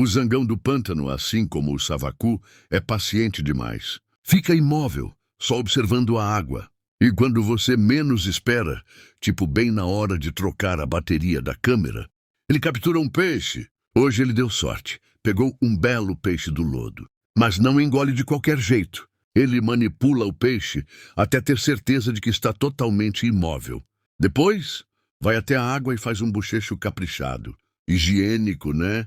O zangão do pântano, assim como o savacu, é paciente demais. Fica imóvel, só observando a água. E quando você menos espera, tipo bem na hora de trocar a bateria da câmera, ele captura um peixe. Hoje ele deu sorte. Pegou um belo peixe do lodo. Mas não engole de qualquer jeito. Ele manipula o peixe até ter certeza de que está totalmente imóvel. Depois, vai até a água e faz um bochecho caprichado. Higiênico, né?